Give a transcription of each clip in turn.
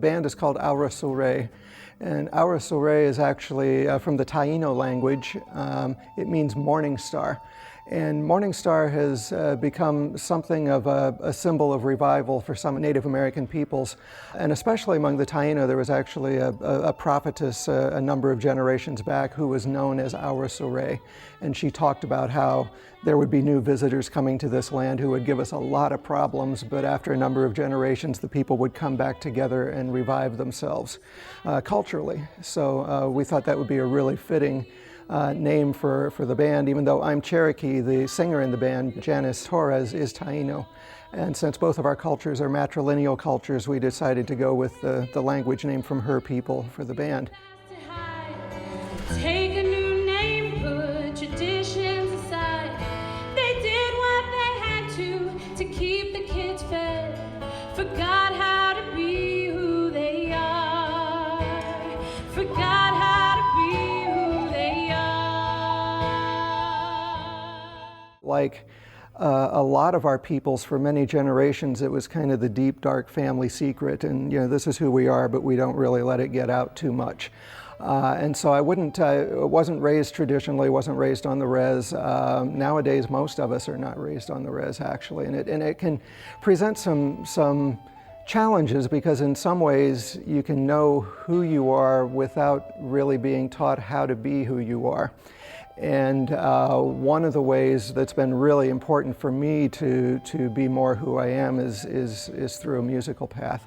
band is called Aura Surey, and Aura Surey is actually from the Taino language. It means morning star. And Morning Star has become something of a symbol of revival for some Native American peoples. And especially among the Taino, there was actually a prophetess a number of generations back who was known as Aura Surey. And she talked about how there would be new visitors coming to this land who would give us a lot of problems, but after a number of generations, the people would come back together and revive themselves culturally. So we thought that would be a really fitting name for the band. Even though I'm Cherokee, the singer in the band, Janice Torres, is Taino. And since both of our cultures are matrilineal cultures, we decided to go with the language name from her people for the band. Take a new name, put traditions aside. They did what they had to keep the kids fed. Forgot how to be who they are. Forgot how to be who they are. Like a lot of our peoples, for many generations, it was kind of the deep, dark family secret. And, you know, this is who we are, but we don't really let it get out too much. And so I wasn't raised traditionally, wasn't raised on the res. Nowadays, most of us are not raised on the res, actually. And it can present some challenges, because in some ways you can know who you are without really being taught how to be who you are. And one of the ways that's been really important for me to be more who I am is through a musical path.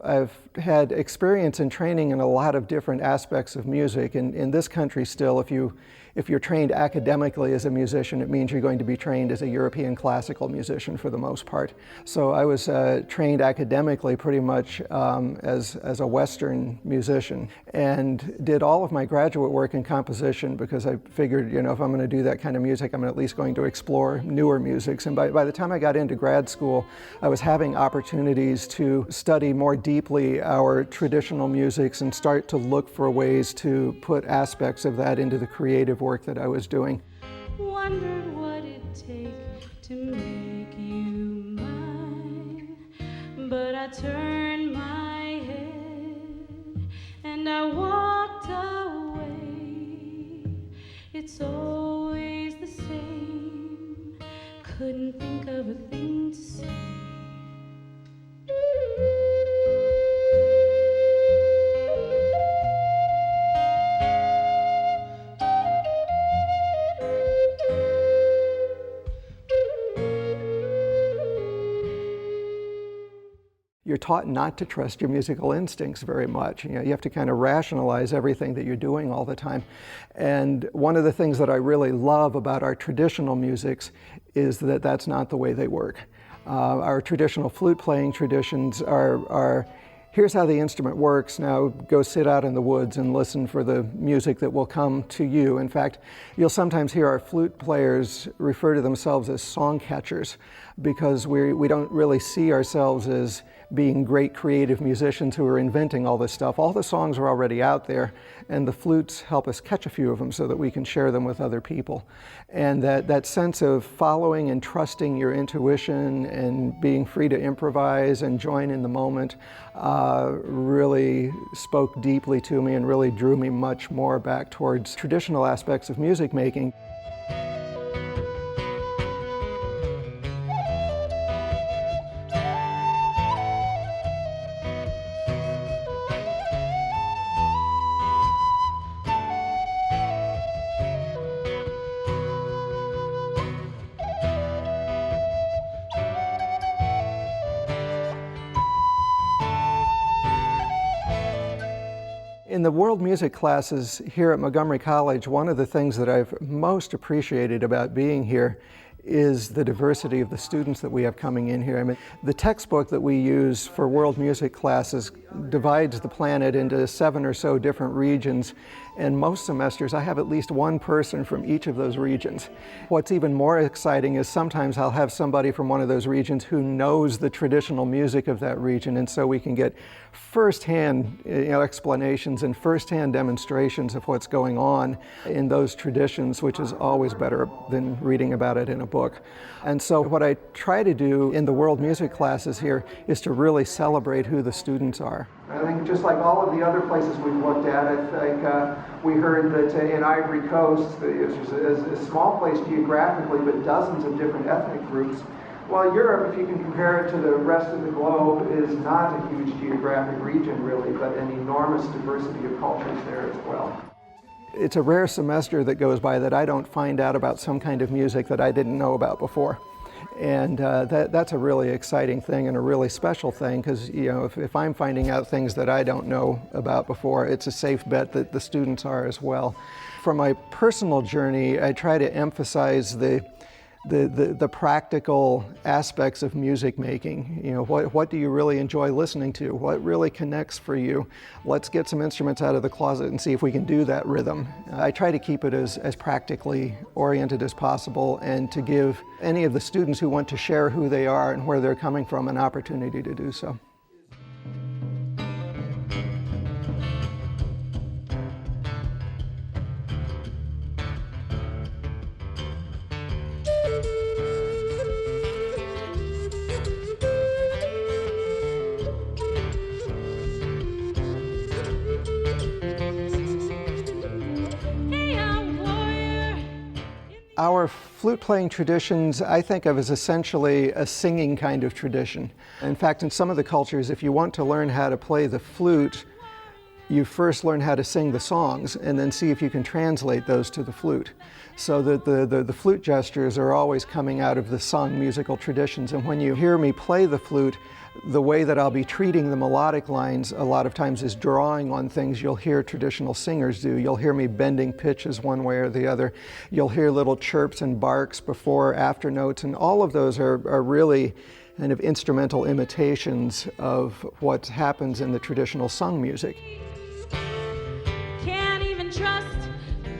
I've had experience and training in a lot of different aspects of music. And in this country still, if you're trained academically as a musician, it means you're going to be trained as a European classical musician for the most part. So I was trained academically pretty much as a Western musician, and did all of my graduate work in composition, because I figured, you know, if I'm going to do that kind of music, I'm at least going to explore newer musics. And by the time I got into grad school, I was having opportunities to study more deeply our traditional musics and start to look for ways to put aspects of that into the creative work that I was doing. Wondered what it'd take to make you mine, but I turned my head and I walked away. It's always the same, couldn't think of a thing to say. You're taught not to trust your musical instincts very much. You know, you have to kind of rationalize everything that you're doing all the time. And one of the things that I really love about our traditional musics is that that's not the way they work. Our traditional flute playing traditions are here's how the instrument works, now go sit out in the woods and listen for the music that will come to you. In fact, you'll sometimes hear our flute players refer to themselves as song catchers, because we don't really see ourselves as being great creative musicians who are inventing all this stuff. All the songs are already out there, and the flutes help us catch a few of them so that we can share them with other people. And that sense of following and trusting your intuition and being free to improvise and join in the moment really spoke deeply to me and really drew me much more back towards traditional aspects of music making. In the world music classes here at Montgomery College, one of the things that I've most appreciated about being here is the diversity of the students that we have coming in here. I mean, the textbook that we use for world music classes divides the planet into 7 or so different regions, and most semesters I have at least one person from each of those regions. What's even more exciting is sometimes I'll have somebody from one of those regions who knows the traditional music of that region, and so we can get first-hand explanations and first-hand demonstrations of what's going on in those traditions, which is always better than reading about it in a book. And so what I try to do in the world music classes here is to really celebrate who the students are. I think just like all of the other places we've looked at, I think we heard that in Ivory Coast, it's a small place geographically, but dozens of different ethnic groups. While Europe, if you can compare it to the rest of the globe, is not a huge geographic region really, but an enormous diversity of cultures there as well. It's a rare semester that goes by that I don't find out about some kind of music that I didn't know about before. And that's a really exciting thing and a really special thing, because if I'm finding out things that I don't know about before, it's a safe bet that the students are as well. For my personal journey, I try to emphasize the practical aspects of music making. What do you really enjoy listening to? What really connects for you? Let's get some instruments out of the closet and see if we can do that rhythm. I try to keep it as practically oriented as possible, and to give any of the students who want to share who they are and where they're coming from an opportunity to do so. Our flute playing traditions I think of as essentially a singing kind of tradition. In fact, in some of the cultures, if you want to learn how to play the flute, you first learn how to sing the songs and then see if you can translate those to the flute. So that the flute gestures are always coming out of the sung musical traditions. And when you hear me play the flute, the way that I'll be treating the melodic lines a lot of times is drawing on things you'll hear traditional singers do. You'll hear me bending pitches one way or the other. You'll hear little chirps and barks before, after notes, and all of those are really kind of instrumental imitations of what happens in the traditional sung music. Can't even trust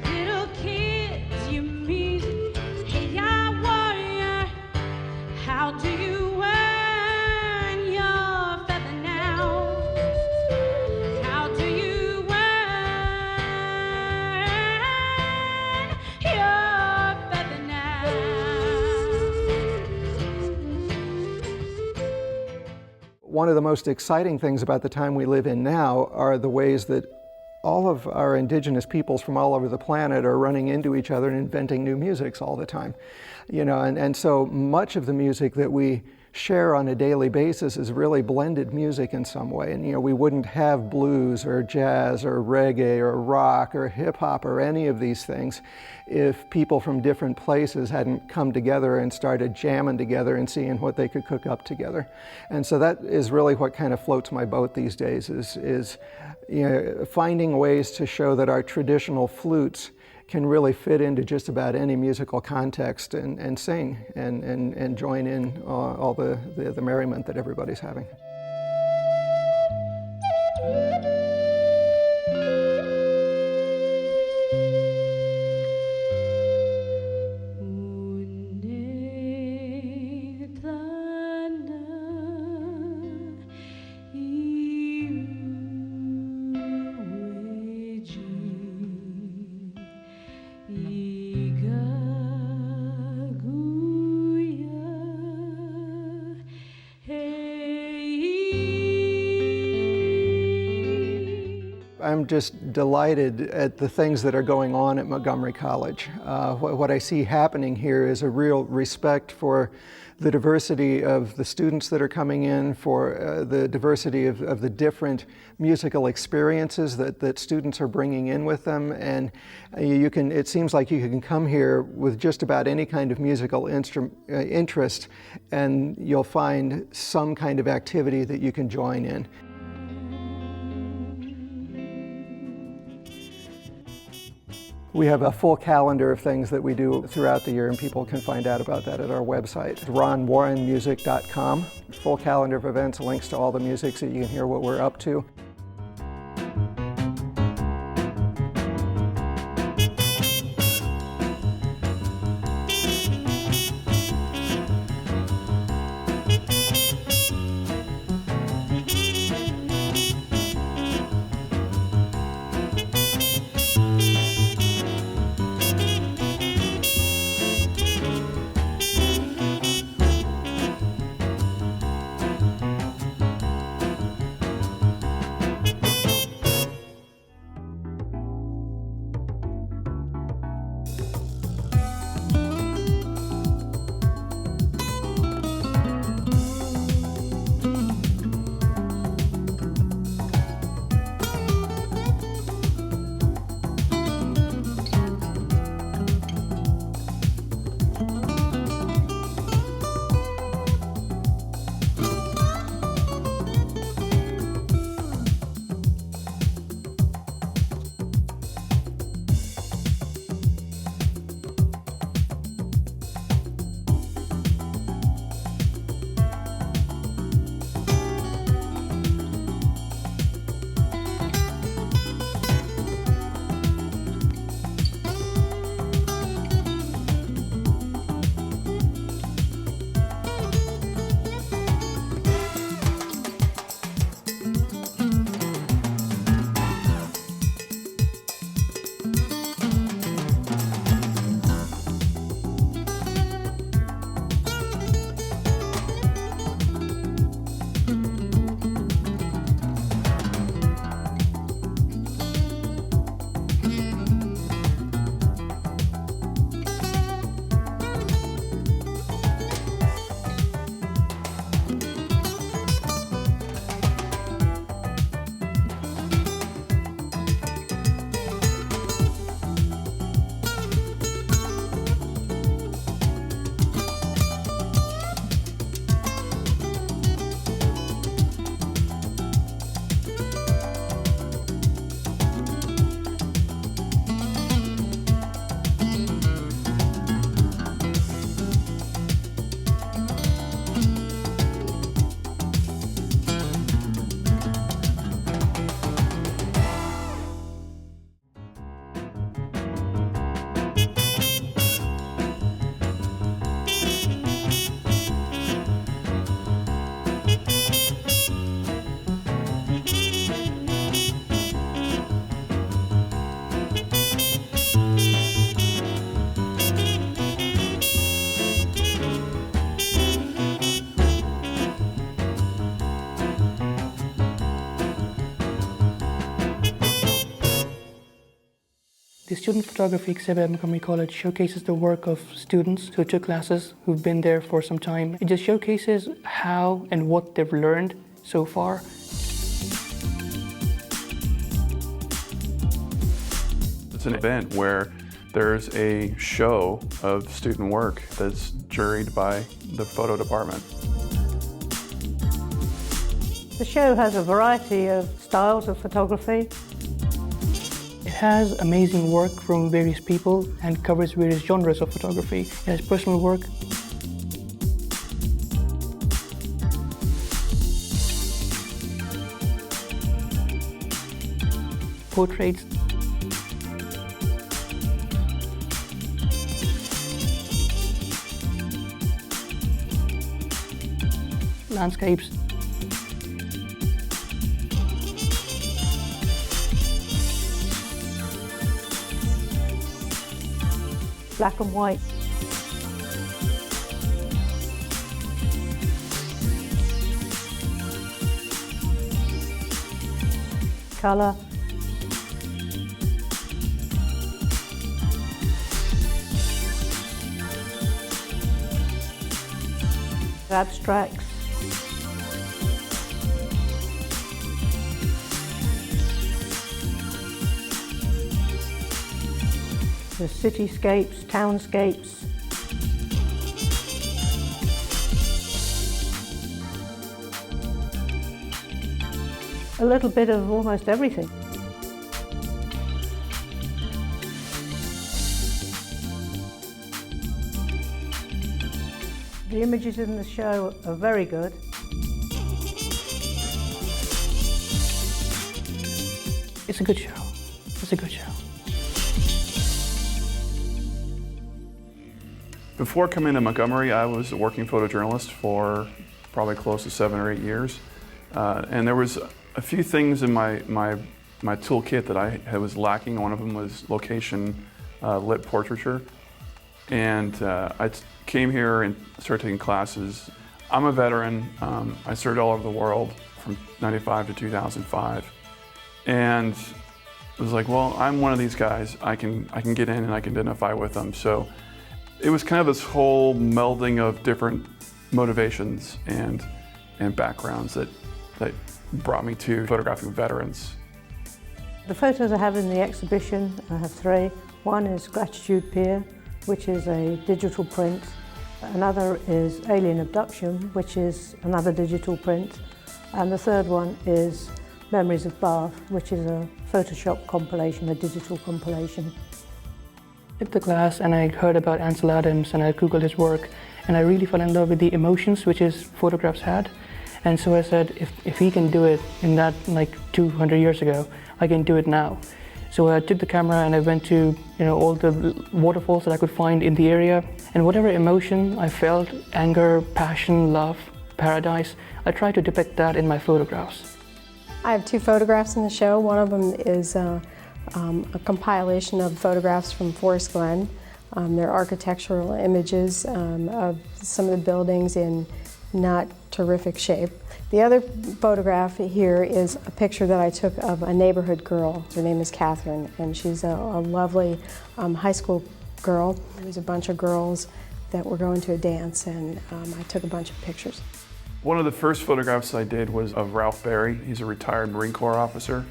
the little kids you meet. Hey, ya warrior, how do you earn your feather now? How do you earn your feather now? One of the most exciting things about the time we live in now are the ways that all of our indigenous peoples from all over the planet are running into each other and inventing new musics all the time. And so much of the music that we share on a daily basis is really blended music in some way. And we wouldn't have blues or jazz or reggae or rock or hip hop or any of these things if people from different places hadn't come together and started jamming together and seeing what they could cook up together. And so that is really what kind of floats my boat these days, is finding ways to show that our traditional flutes can really fit into just about any musical context and sing and join in all the merriment that everybody's having. I'm just delighted at the things that are going on at Montgomery College. What I see happening here is a real respect for the diversity of the students that are coming in, for the diversity of the different musical experiences that students are bringing in with them. And it seems like you can come here with just about any kind of musical interest, and you'll find some kind of activity that you can join in. We have a full calendar of things that we do throughout the year, and people can find out about that at our website, ronwarrenmusic.com. Full calendar of events, links to all the music so you can hear what we're up to. The student photography exhibit at Montgomery College showcases the work of students who took classes, who've been there for some time. It just showcases how and what they've learned so far. It's an event where there's a show of student work that's juried by the photo department. The show has a variety of styles of photography. It has amazing work from various people and covers various genres of photography. It has personal work, portraits, landscapes, black and white. Colour. Abstracts. The cityscapes, townscapes. A little bit of almost everything. The images in the show are very good. It's a good show. It's a good show. Before coming to Montgomery, I was a working photojournalist for probably close to 7 or 8 years. And there was a few things in my toolkit that I was lacking. One of them was location lit portraiture. And I came here and started taking classes. I'm a veteran. I served all over the world from '95 to 2005. And it was like, well, I'm one of these guys. I can get in and I can identify with them. So it was kind of this whole melding of different motivations and backgrounds that brought me to photographing veterans. The photos I have in the exhibition, I have 3. One is Gratitude Pier, which is a digital print. Another is Alien Abduction, which is another digital print. And the third one is Memories of Bath, which is a Photoshop compilation, a digital compilation. I took the class and I heard about Ansel Adams and I Googled his work and I really fell in love with the emotions which his photographs had. And so I said, if he can do it in that like 200 years ago, I can do it now. So I took the camera and I went to all the waterfalls that I could find in the area, and whatever emotion I felt, anger, passion, love, paradise, I tried to depict that in my photographs. I have 2 photographs in the show. One of them is a compilation of photographs from Forest Glen. They're architectural images of some of the buildings in not terrific shape. The other photograph here is a picture that I took of a neighborhood girl. Her name is Catherine, and she's a lovely high school girl. There was a bunch of girls that were going to a dance, and I took a bunch of pictures. One of the first photographs I did was of Ralph Berry. He's a retired Marine Corps officer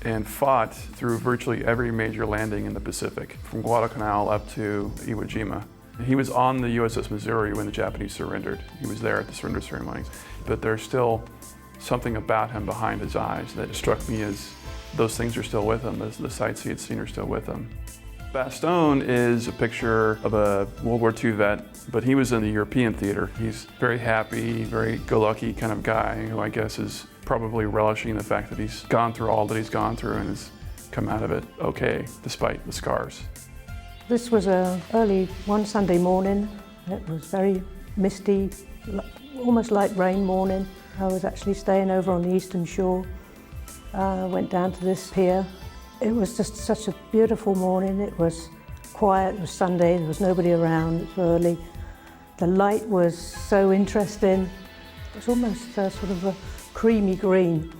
and fought through virtually every major landing in the Pacific, from Guadalcanal up to Iwo Jima. He was on the USS Missouri when the Japanese surrendered. He was there at the surrender ceremonies. But there's still something about him behind his eyes that struck me as those things are still with him, the sights he had seen are still with him. Bastogne is a picture of a World War II vet, but he was in the European theater. He's very happy, very go-lucky kind of guy who I guess is probably relishing the fact that he's gone through all that he's gone through and has come out of it okay, despite the scars. This was early one Sunday morning. It was very misty, almost like rain morning. I was actually staying over on the eastern shore. Went down to this pier. It was just such a beautiful morning. It was quiet, it was Sunday, there was nobody around, it was early. The light was so interesting. It was almost sort of a creamy green.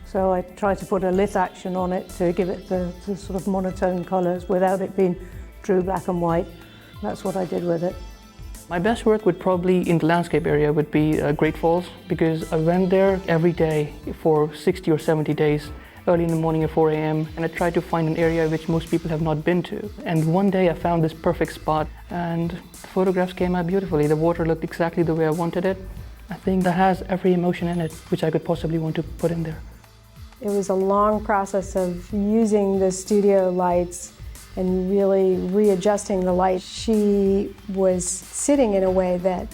So I tried to put a lit action on it to give it the sort of monotone colours without it being true black and white. That's what I did with it. My best work would probably, in the landscape area, would be Great Falls, because I went there every day for 60 or 70 days, early in the morning at 4 a.m. and I tried to find an area which most people have not been to. And one day I found this perfect spot and the photographs came out beautifully. The water looked exactly the way I wanted it. I think that has every emotion in it which I could possibly want to put in there. It was a long process of using the studio lights and really readjusting the light. She was sitting in a way that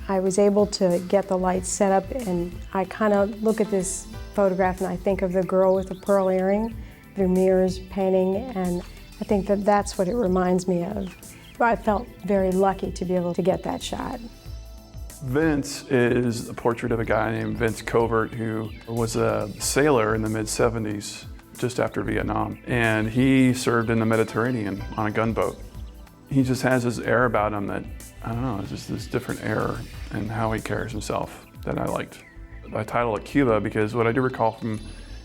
I was able to get the lights set up, and I kind of look at this photograph and I think of the girl with the pearl earring, Vermeer's painting, and I think that that's what it reminds me of. I felt very lucky to be able to get that shot. Vince is a portrait of a guy named Vince Covert, who was a sailor in the mid-70s, just after Vietnam. And he served in the Mediterranean on a gunboat. He just has this air about him that, I don't know, it's just this different air in how he carries himself that I liked. I titled it Cuba because what I do recall from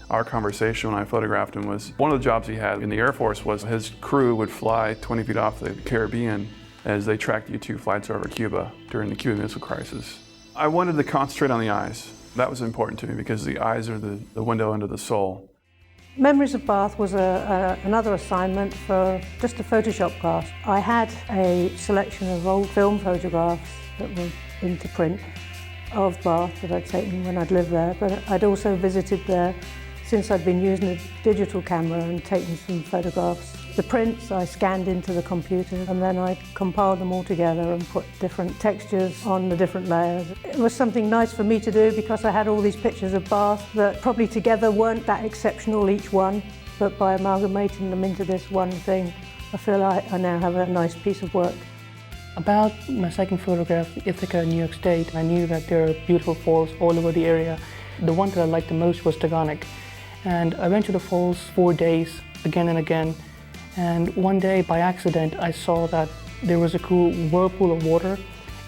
our conversation when I photographed him was one of the jobs he had in the Air Force was his crew would fly 20 feet off the Caribbean as they tracked U-2 flights over Cuba during the Cuban Missile Crisis. I wanted to concentrate on the eyes. That was important to me because the eyes are the window into the soul. Memories of Bath was another assignment for just a Photoshop class. I had a selection of old film photographs that were into print of Bath that I'd taken when I'd lived there, but I'd also visited there since I'd been using a digital camera and taken some photographs The prints I scanned into the computer, and then I compiled them all together and put different textures on the different layers. It was something nice for me to do because I had all these pictures of Bath that probably together weren't that exceptional each one, but by amalgamating them into this one thing, I feel like I now have a nice piece of work. About my second photograph, Ithaca, New York State, I knew that there are beautiful falls all over the area. The one that I liked the most was Taghanic. And I went to the falls 4 days, again and again. And one day, by accident, I saw that there was a cool whirlpool of water.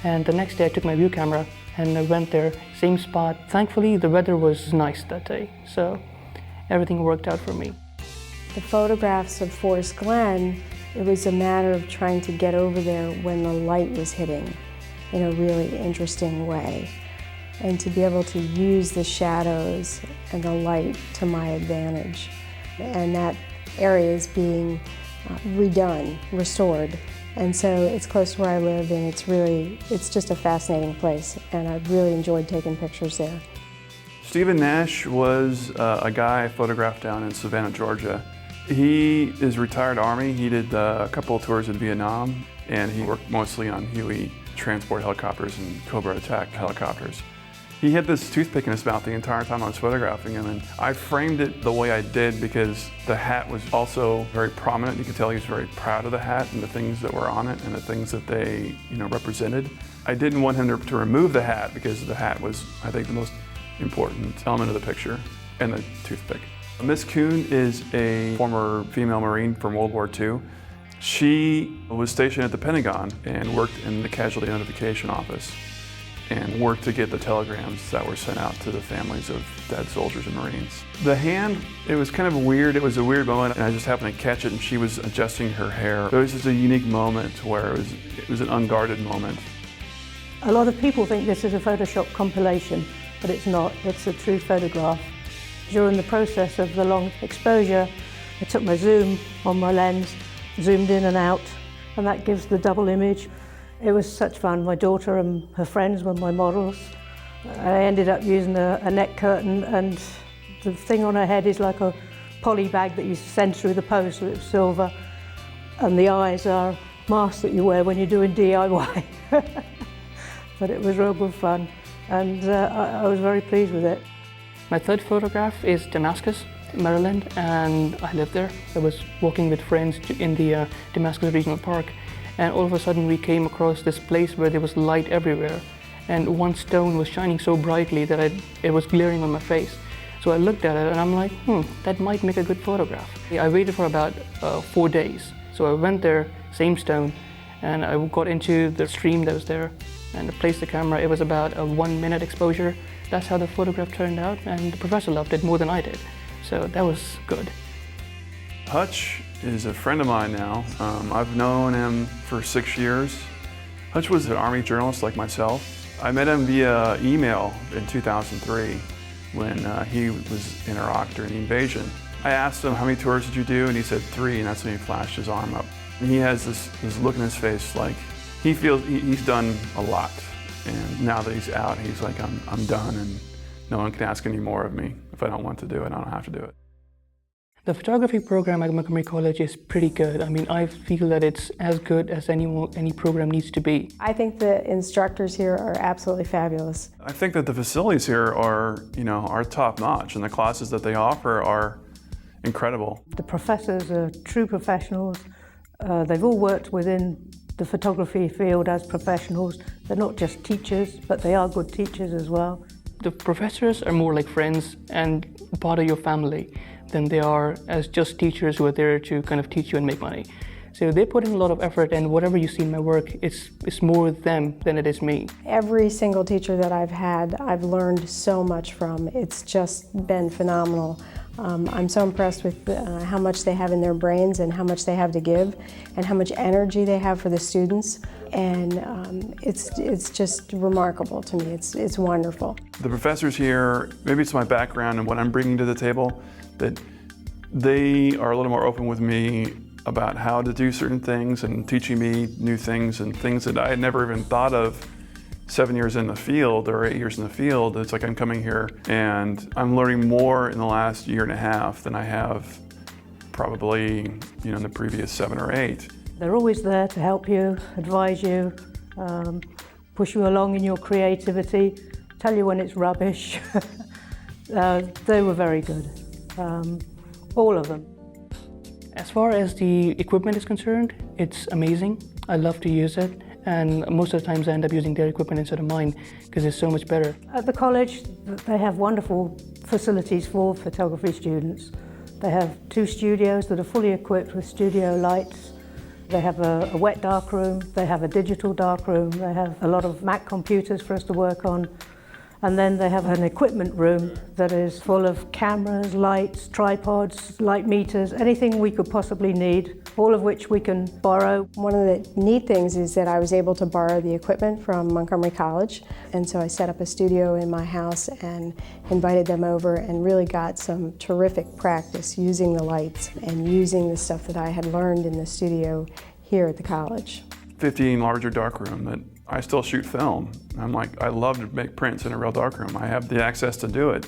And the next day I took my view camera and I went there, same spot. Thankfully, the weather was nice that day, so everything worked out for me. The photographs of Forest Glen, it was a matter of trying to get over there when the light was hitting in a really interesting way. And to be able to use the shadows and the light to my advantage. And that area is being redone, restored. And so it's close to where I live, and it's just a fascinating place. And I really enjoyed taking pictures there. Stephen Nash was a guy I photographed down in Savannah, Georgia. He is retired Army. He did a couple of tours in Vietnam, and he worked mostly on Huey transport helicopters and Cobra attack helicopters. He had this toothpick in his mouth the entire time I was photographing him, and I framed it the way I did because the hat was also very prominent. You could tell he was very proud of the hat and the things that were on it and the things that they, represented. I didn't want him to remove the hat because the hat was, I think, the most important element of the picture, and the toothpick. Miss Kuhn is a former female Marine from World War II. She was stationed at the Pentagon and worked in the Casualty Notification Office and worked to get the telegrams that were sent out to the families of dead soldiers and Marines. The hand, it was kind of weird. It was a weird moment, and I just happened to catch it, and she was adjusting her hair. It was just a unique moment where it was an unguarded moment. A lot of people think this is a Photoshop compilation, but it's not. It's a true photograph. During the process of the long exposure, I took my zoom on my lens, zoomed in and out, and that gives the double image. It was such fun. My daughter and her friends were my models. I ended up using a neck curtain, and the thing on her head is like a poly bag that you send through the post, so it's silver. And the eyes are masks that you wear when you're doing DIY. But it was real good fun, and I was very pleased with it. My third photograph is Damascus, Maryland, and I lived there. I was walking with friends in the Damascus Regional Park, and all of a sudden we came across this place where there was light everywhere, and one stone was shining so brightly that it was glaring on my face. So I looked at it and I'm like, that might make a good photograph. I waited for about 4 days. So I went there, same stone, and I got into the stream that was there and I placed the camera. It was about a 1 minute exposure. That's how the photograph turned out, and the professor loved it more than I did. So that was good. Hutch is a friend of mine now. I've known him for 6 years. Hutch was an Army journalist like myself. I met him via email in 2003 when he was in Iraq during the invasion. I asked him, how many tours did you do? And he said 3, and that's when he flashed his arm up. And he has this look in his face like he feels he's done a lot. And now that he's out, he's like, I'm done, and no one can ask any more of me. If I don't want to do it, I don't have to do it. The photography program at Montgomery College is pretty good. I mean, I feel that it's as good as any program needs to be. I think the instructors here are absolutely fabulous. I think that the facilities here are top-notch, and the classes that they offer are incredible. The professors are true professionals. They've all worked within the photography field as professionals. They're not just teachers, but they are good teachers as well. The professors are more like friends and part of your family than they are as just teachers who are there to kind of teach you and make money. So they put in a lot of effort, and whatever you see in my work, it's more them than it is me. Every single teacher that I've had, I've learned so much from. It's just been phenomenal. I'm so impressed with how much they have in their brains and how much they have to give and how much energy they have for the students. And it's just remarkable to me. It's wonderful. The professors here, maybe it's my background and what I'm bringing to the table, that they are a little more open with me about how to do certain things and teaching me new things and things that I had never even thought of 7 years in the field or 8 years in the field. It's like I'm coming here and I'm learning more in the last year and a half than I have probably, in the previous 7 or 8. They're always there to help you, advise you, push you along in your creativity, tell you when it's rubbish. They were very good, all of them. As far as the equipment is concerned, it's amazing. I love to use it, and most of the times I end up using their equipment instead of mine because it's so much better. At the college, they have wonderful facilities for photography students. They have 2 studios that are fully equipped with studio lights. They have a wet darkroom, they have a digital darkroom, they have a lot of Mac computers for us to work on. And then they have an equipment room that is full of cameras, lights, tripods, light meters, anything we could possibly need, all of which we can borrow. One of the neat things is that I was able to borrow the equipment from Montgomery College, and so I set up a studio in my house and invited them over and really got some terrific practice using the lights and using the stuff that I had learned in the studio here at the college. 15 larger darkroom that I still shoot film. I'm like, I love to make prints in a real darkroom. I have the access to do it.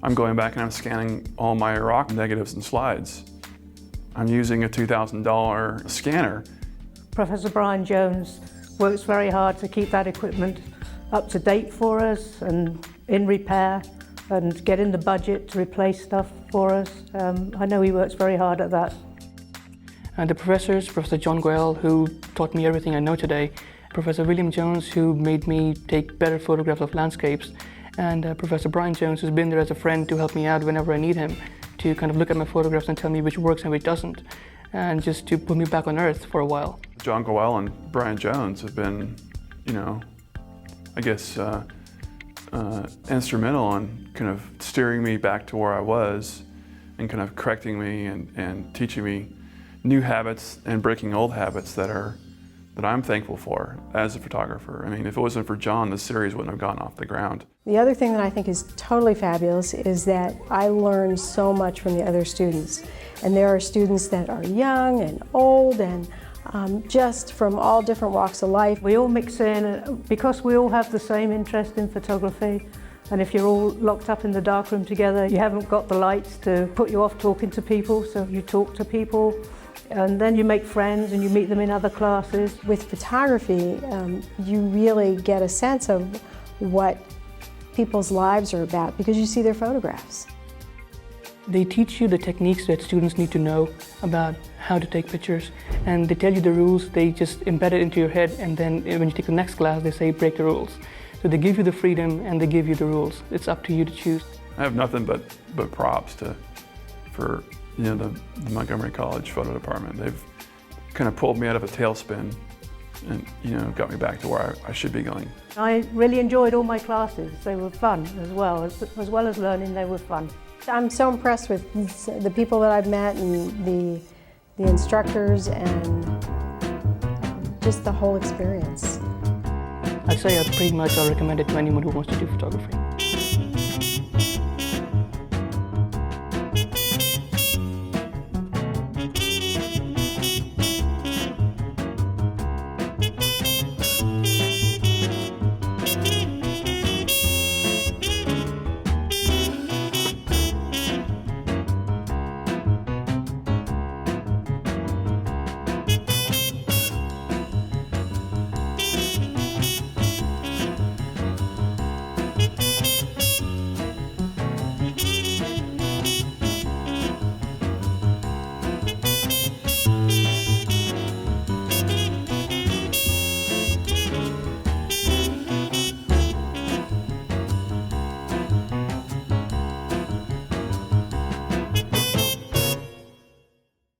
I'm going back and I'm scanning all my rock negatives and slides. I'm using a $2,000 scanner. Professor Brian Jones works very hard to keep that equipment up to date for us and in repair and get in the budget to replace stuff for us. I know he works very hard at that. And the professors, Professor John Goel, who taught me everything I know today, Professor William Jones, who made me take better photographs of landscapes, and Professor Brian Jones, who's been there as a friend to help me out whenever I need him, to kind of look at my photographs and tell me which works and which doesn't, and just to put me back on earth for a while. John Goel and Brian Jones have been, I guess, instrumental in kind of steering me back to where I was and kind of correcting me and teaching me new habits and breaking old habits that I'm thankful for as a photographer. I mean, if it wasn't for John, the series wouldn't have gone off the ground. The other thing that I think is totally fabulous is that I learned so much from the other students. And there are students that are young and old and just from all different walks of life. We all mix in because we all have the same interest in photography. And if you're all locked up in the darkroom together, you haven't got the lights to put you off talking to people, so you talk to people. And then you make friends and you meet them in other classes. With photography, you really get a sense of what people's lives are about because you see their photographs. They teach you the techniques that students need to know about how to take pictures, and they tell you the rules. They just embed it into your head, and then when you take the next class, they say break the rules. So they give you the freedom and they give you the rules. It's up to you to choose. I have nothing but props for the Montgomery College photo department. They've kind of pulled me out of a tailspin and got me back to where I should be going. I really enjoyed all my classes. They were fun as well as learning, they were fun. I'm so impressed with the people that I've met and the instructors and just the whole experience. I'd say I'll recommend it to anyone who wants to do photography.